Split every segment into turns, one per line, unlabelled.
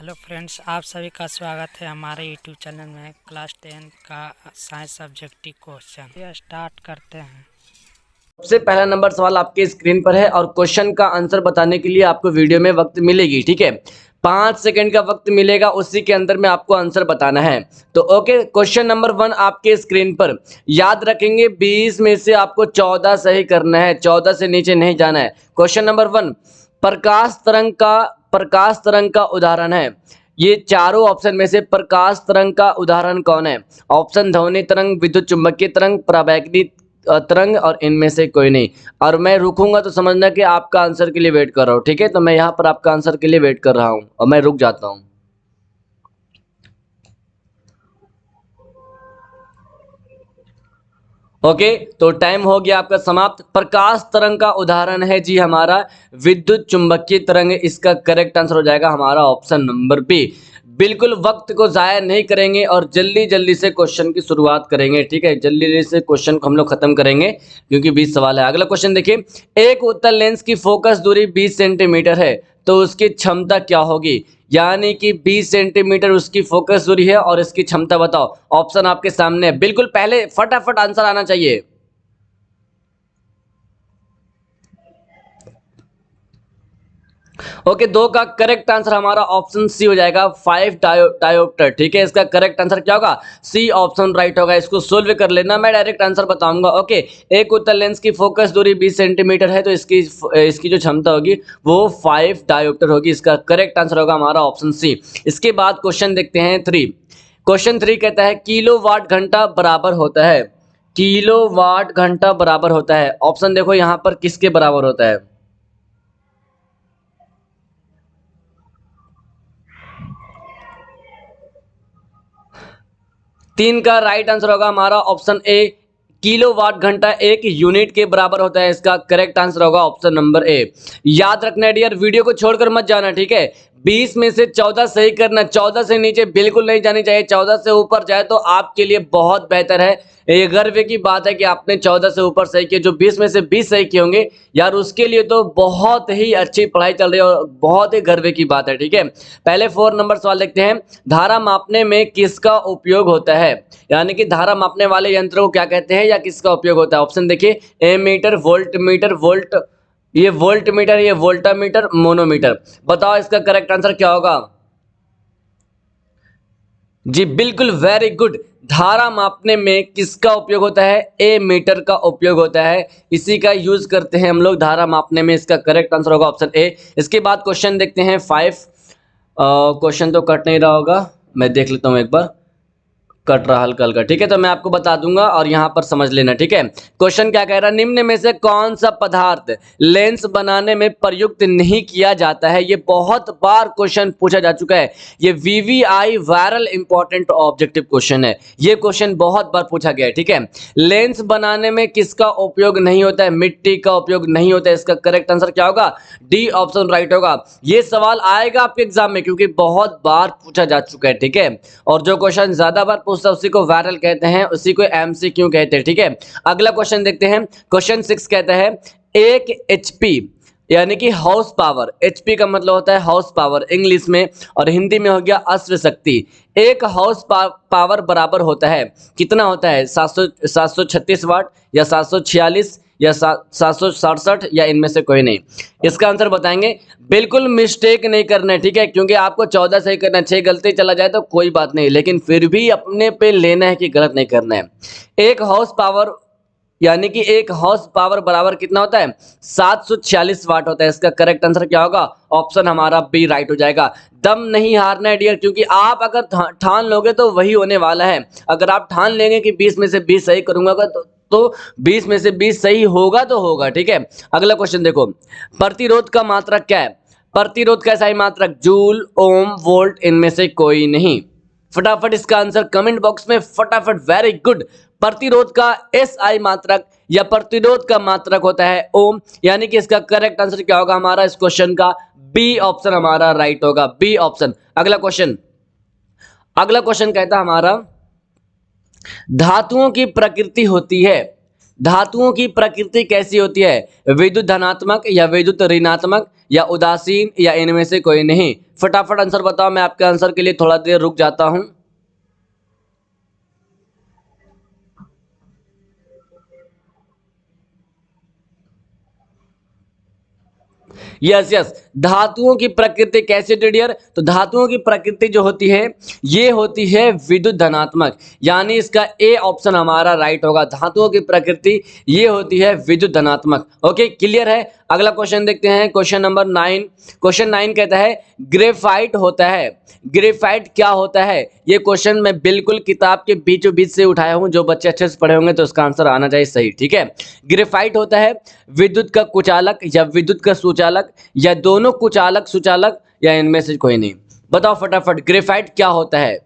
Hello friends, आप सभी का स्वागत है हमारे यूट्यूब चैनल में। क्लास 10 का साइंस सब्जेक्टिव क्वेश्चन ये स्टार्ट करते हैं।
सबसे पहला नंबर सवाल आपके स्क्रीन पर है और क्वेश्चन का आंसर बताने के लिए आपको वीडियो में वक्त मिलेगी। ठीक है, 5 सेकंड का वक्त मिलेगा, उसी के अंदर में आपको आंसर बताना है। तो ओके, क्वेश्चन नंबर 1 आपके स्क्रीन पर। याद रखेंगे 20 में से आपको 14 सही करना है, 14 से नीचे नहीं जाना है। क्वेश्चन नंबर 1, प्रकाश तरंग का उदाहरण है। ये चारों ऑप्शन में से प्रकाश तरंग का उदाहरण कौन है? ऑप्शन ध्वनि तरंग, विद्युत चुंबकीय तरंग, पराबैंगनी तरंग और इनमें से कोई नहीं। और मैं रुकूंगा तो समझना कि आपका आंसर के लिए वेट कर रहा हूँ। ठीक है, तो मैं यहाँ पर आपका आंसर के लिए वेट कर रहा हूँ और मैं रुक जाता हूँ। ओके, तो टाइम हो गया आपका समाप्त। प्रकाश तरंग का उदाहरण है जी हमारा विद्युत चुंबकीय तरंग। इसका करेक्ट आंसर हो जाएगा हमारा ऑप्शन नंबर बी। बिल्कुल वक्त को जाया नहीं करेंगे और जल्दी जल्दी से क्वेश्चन की शुरुआत करेंगे। ठीक है, जल्दी जल्दी से क्वेश्चन को हम लोग खत्म करेंगे क्योंकि 20 सवाल है। अगला क्वेश्चन देखिए, एक उत्तल लेंस की फोकस दूरी 20 सेंटीमीटर है तो उसकी क्षमता क्या होगी? यानी कि 20 सेंटीमीटर उसकी फोकस दूरी है और इसकी क्षमता बताओ। ऑप्शन आपके सामने है, बिल्कुल पहले फटाफट आंसर आना चाहिए। ओके, 2 का करेक्ट आंसर हमारा ऑप्शन सी हो जाएगा, 5 डायोप्टर। ठीक है, इसका करेक्ट आंसर क्या होगा? सी ऑप्शन राइट होगा। इसको सोल्व कर लेना, मैं डायरेक्ट आंसर बताऊंगा। ओके, एक उत्तल लेंस की फोकस दूरी 20 सेंटीमीटर है तो इसकी जो क्षमता होगी वो 5 डायोप्टर होगी। इसका करेक्ट आंसर होगा हमारा ऑप्शन सी। इसके बाद क्वेश्चन देखते हैं 3। क्वेश्चन 3 कहता है किलोवाट घंटा बराबर होता है। किलोवाट घंटा बराबर होता है, ऑप्शन देखो यहां पर किसके बराबर होता है? 3 का राइट आंसर होगा हमारा ऑप्शन ए। किलोवाट घंटा एक यूनिट के बराबर होता है। इसका करेक्ट आंसर होगा ऑप्शन नंबर ए। याद रखना है डियर, वीडियो को छोड़कर मत जाना। ठीक है, 20 में से 14 सही करना, 14 से नीचे बिल्कुल नहीं जानी चाहिए। 14 से ऊपर जाए तो आपके लिए बहुत बेहतर है। ये गर्व की बात है कि आपने 14 से ऊपर सही किए। जो 20 में से 20 सही किए होंगे यार, उसके लिए तो बहुत ही अच्छी पढ़ाई चल रही है और बहुत ही गर्व की बात है। ठीक है, पहले 4 नंबर सवाल देखते हैं। धारा मापने में किसका उपयोग होता है? यानी कि धारा मापने वाले यंत्र को क्या कहते हैं या किसका उपयोग होता है? ऑप्शन देखिए, एमीटर, वोल्ट मीटर, ये वोल्ट मीटर, ये वोल्टामीटर, मोनोमीटर। बताओ इसका करेक्ट आंसर क्या होगा? जी बिल्कुल, वेरी गुड। धारा मापने में किसका उपयोग होता है? ए मीटर का उपयोग होता है। इसी का यूज करते हैं हम लोग धारा मापने में। इसका करेक्ट आंसर होगा ऑप्शन ए। इसके बाद क्वेश्चन देखते हैं 5। क्वेश्चन तो कट नहीं रहा होगा, मैं देख लेता हूं एक बार। कट रहा हल्का हल्का, ठीक है, तो मैं आपको बता दूंगा और यहां पर समझ लेना। ठीक है, क्वेश्चन क्या कह रहा है, निम्न में से कौन सा पदार्थ लेंस बनाने में प्रयुक्त नहीं किया जाता है? ये बहुत बार क्वेश्चन पूछा जा चुका है। ये VVI viral important objective question है। ये क्वेश्चन बहुत बार पूछा गया है। ठीक है, लेंस बनाने में किसका उपयोग नहीं होता है? मिट्टी का उपयोग नहीं होता है। इसका करेक्ट आंसर क्या होगा? डी ऑप्शन राइट होगा। ये सवाल आएगा आपके एग्जाम में क्योंकि बहुत बार पूछा जा चुका है। ठीक है, और जो क्वेश्चन ज्यादा बार पूछता है उसी को वायरल कहते हैं, उसी को एमसीक्यू कहते हैं। ठीक है, अगला क्वेश्चन देखते हैं। क्वेश्चन 6 कहता है 1 एचपी यानी कि हाउस पावर। एचपी का मतलब होता है हाउस पावर इंग्लिश में, और हिंदी में हो गया अश्व शक्ति। एक हाउस पावर बराबर होता है, कितना होता है? 736 वाट या 746 या 767 या इनमें से कोई नहीं। इसका आंसर बताएंगे। बिल्कुल मिस्टेक नहीं करना है। ठीक है, क्योंकि आपको 14 सही करना है, 6 गलती चला जाए तो कोई बात नहीं, लेकिन फिर भी अपने पे लेना है कि गलत नहीं करना है। एक हाउस पावर यानी कि एक हाउस पावर बराबर कितना होता है? 746 वाट होता है। इसका करेक्ट आंसर क्या होगा? ऑप्शन हमारा बी राइट हो जाएगा। दम नहीं हारना है डियर, क्योंकि आप अगर ठान लोगे तो वही होने वाला है। अगर आप ठान लेंगे कि 20 में से 20 सही करूंगा तो 20 में से 20 सही होगा तो होगा। ठीक है, अगला क्वेश्चन देखो, प्रतिरोध का मात्रक क्या है? प्रतिरोध का सही मात्रक जूल, ओम, वोल्ट, इनमें से कोई नहीं। फटाफट इसका आंसर कमेंट बॉक्स में फटाफट। Very good. प्रतिरोध का एसआई मात्रक या प्रतिरोध का मात्रक होता है ओम। यानी कि इसका करेक्ट आंसर क्या होगा हमारा इस क्वेश्चन का? बी ऑप्शन हमारा राइट होगा, बी ऑप्शन। अगला क्वेश्चन कहता है हमारा धातुओं की प्रकृति होती है। धातुओं की प्रकृति कैसी होती है? विद्युत धनात्मक या विद्युत ऋणात्मक या उदासीन या इनमें से कोई नहीं? फटाफट आंसर बताओ, मैं आपके आंसर के लिए थोड़ा देर रुक जाता हूं। यस यस, धातुओं की प्रकृति कैसे होती है डियर? तो धातुओं की प्रकृति जो होती है ये होती है विद्युत धनात्मक, यानी इसका ए ऑप्शन हमारा राइट होगा। धातुओं की प्रकृति ये होती है विद्युत धनात्मक। ओके, क्लियर है। अगला क्वेश्चन देखते हैं, क्वेश्चन नंबर 9। क्वेश्चन 9 कहता है ग्रेफाइट होता है। ग्रेफाइट क्या होता है? ये क्वेश्चन मैं बिल्कुल किताब के बीचों बीच से उठाया हूं, जो बच्चे अच्छे से पढ़े होंगे तो उसका आंसर आना चाहिए सही। ठीक है, ग्रेफाइट होता है विद्युत का कुचालक या विद्युत का सुचालक या दोनों कुचालक सुचालक या इनमें से कोई नहीं। बताओ फटाफट, ग्रेफाइट क्या होता है?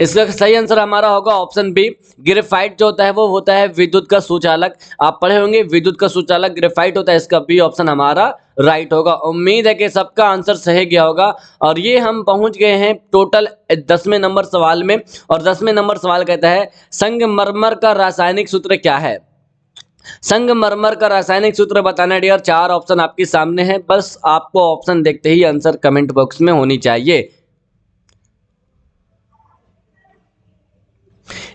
इसका सही आंसर हमारा होगा ऑप्शन बी। ग्रेफाइट जो होता है वो होता है विद्युत का सुचालक। आप पढ़े होंगे विद्युत का सुचालक ग्रेफाइट होता है। इसका बी ऑप्शन हमारा राइट होगा। उम्मीद है कि सबका आंसर सही गया होगा। और ये हम पहुंच गए हैं टोटल 10वें नंबर सवाल में। और 10वें नंबर सवाल कहता है संगमरमर का रासायनिक सूत्र क्या है? संगमरमर का रासायनिक सूत्र बताना डियर। 4 ऑप्शन आपके सामने है, बस आपको ऑप्शन देखते ही आंसर कमेंट बॉक्स में होनी चाहिए।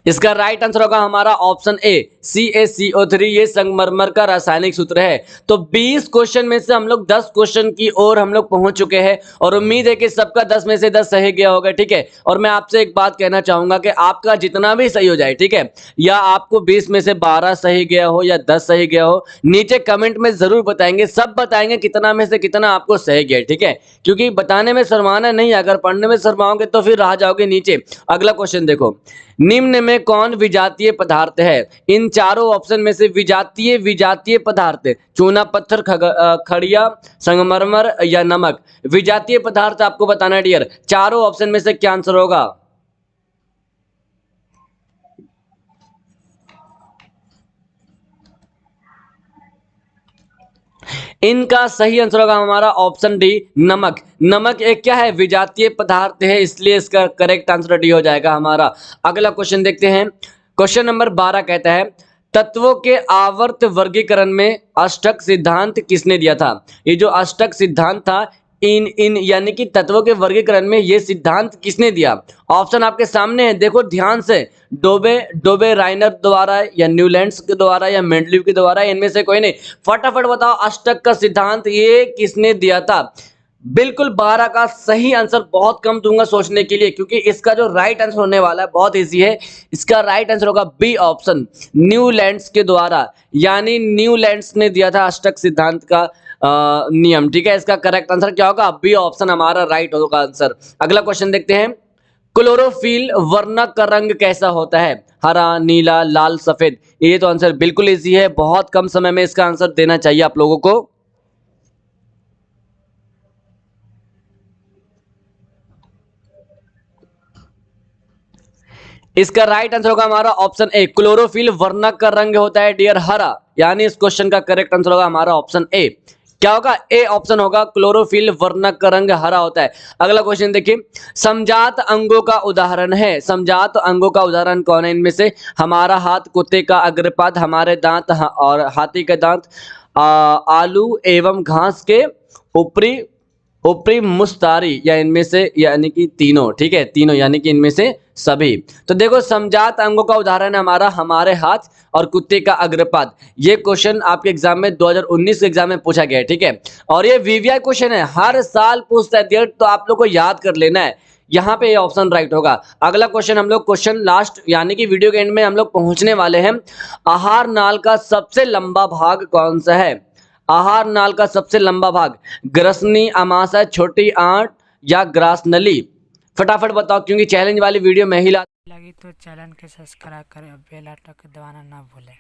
इसका राइट आंसर होगा हमारा ऑप्शन ए CaCO3। ये संगमरमर का रासायनिक सूत्र है। तो 20 क्वेश्चन में से हम लोग 10 क्वेश्चन की ओर हम लोग पहुंच चुके हैं और उम्मीद है कि सबका 10 में से 10 सही गया होगा। ठीक है, और मैं आपसे एक बात कहना चाहूंगा कि आपका जितना भी सही हो जाए, ठीक है, या आपको 20 में से 12 सही गया हो या 10 सही गया हो, नीचे कमेंट में जरूर बताएंगे। सब बताएंगे कितना में से कितना आपको सही गया। ठीक है, क्योंकि बताने में शर्माना नहीं, अगर पढ़ने में शर्माओगे तो फिर रह जाओगे नीचे। अगला क्वेश्चन देखो, निम्न में कौन विजातीय पदार्थ है? इन चारों ऑप्शन में से विजातीय पदार्थ, चूना पत्थर, खड़िया, संगमरमर या नमक। विजातीय पदार्थ आपको बताना है डियर। चारों ऑप्शन में से क्या आंसर होगा? इनका सही आंसर होगा हमारा ऑप्शन डी नमक। नमक एक क्या है? विजातीय पदार्थ है, इसलिए इसका करेक्ट आंसर डी हो जाएगा हमारा। अगला क्वेश्चन देखते हैं, क्वेश्चन नंबर 12 कहता है तत्वों के आवर्त वर्गीकरण में अष्टक सिद्धांत किसने दिया था? ये जो अष्टक सिद्धांत था, इन यानी कि तत्वों के वर्गीकरण में ये सिद्धांत किसने दिया? ऑप्शन आपके सामने है, देखो ध्यान से। डोबे राइनर द्वारा या न्यूलैंड्स के द्वारा या मेंडलीव के द्वारा, इनमें से कोई नहीं। फटाफट बताओ अष्टक का सिद्धांत ये किसने दिया था? बिल्कुल 12 का सही आंसर बहुत कम दूंगा सोचने के लिए, क्योंकि इसका जो राइट आंसर होने वाला है बहुत इजी है। इसका राइट आंसर होगा बी ऑप्शन, न्यूलैंड्स के द्वारा, यानी न्यूलैंड्स ने दिया था अष्टक सिद्धांत का नियम। ठीक है, इसका करेक्ट आंसर क्या होगा? बी ऑप्शन हमारा राइट होगा आंसर। अगला क्वेश्चन देखते हैं, क्लोरोफिल वर्णक का रंग कैसा होता है? हरा, नीला, लाल, सफेद। ये तो आंसर बिल्कुल इजी है, बहुत कम समय में इसका आंसर देना चाहिए आप लोगों को। इसका राइट आंसर होगा हमारा ऑप्शन ए, क्लोरोफिल वर्णक का रंग होता है डियर हरा, यानी इस क्वेश्चन का करेक्ट आंसर होगा हमारा ऑप्शन ए। क्या होगा? ए ऑप्शन होगा, क्लोरोफिल वर्णक का रंग हरा होता है। अगला क्वेश्चन देखिए, समजात अंगों का उदाहरण है। समजात अंगों का उदाहरण कौन है इनमें से? हमारा हाथ, कुत्ते का अग्रपाद, हमारे दांत और हाथी के दांत, आलू एवं घास के ऊपरी ऊपरी मुस्तारी, या इनमें से, यानी कि तीनों। ठीक है, तीनों यानी कि इनमें से सभी। तो देखो समजात अंगों का उदाहरण है हमारा हमारे हाथ और कुत्ते का अग्रपाद। ये क्वेश्चन आपके एग्जाम में 2019 के एग्जाम में पूछा गया है। ठीक है, और ये वीवीआई क्वेश्चन है, हर साल पूछता है, तो आप लोग को याद कर लेना है। यहाँ पे ये ऑप्शन राइट होगा। अगला क्वेश्चन हम लोग क्वेश्चन लास्ट यानी कि वीडियो के एंड में हम लोग पहुंचने वाले हैं। आहार नाल का सबसे लंबा भाग कौन सा है? आहार नाल का सबसे लंबा भाग, ग्रसनी, अमाशय, छोटी आंत या ग्रास नली। फटाफट बताओ, क्योंकि चैलेंज वाली वीडियो मैं ही ला
लगी तो चैनल के सब्सक्राइब करें और बेल आइकन को दबाना ना भूलें।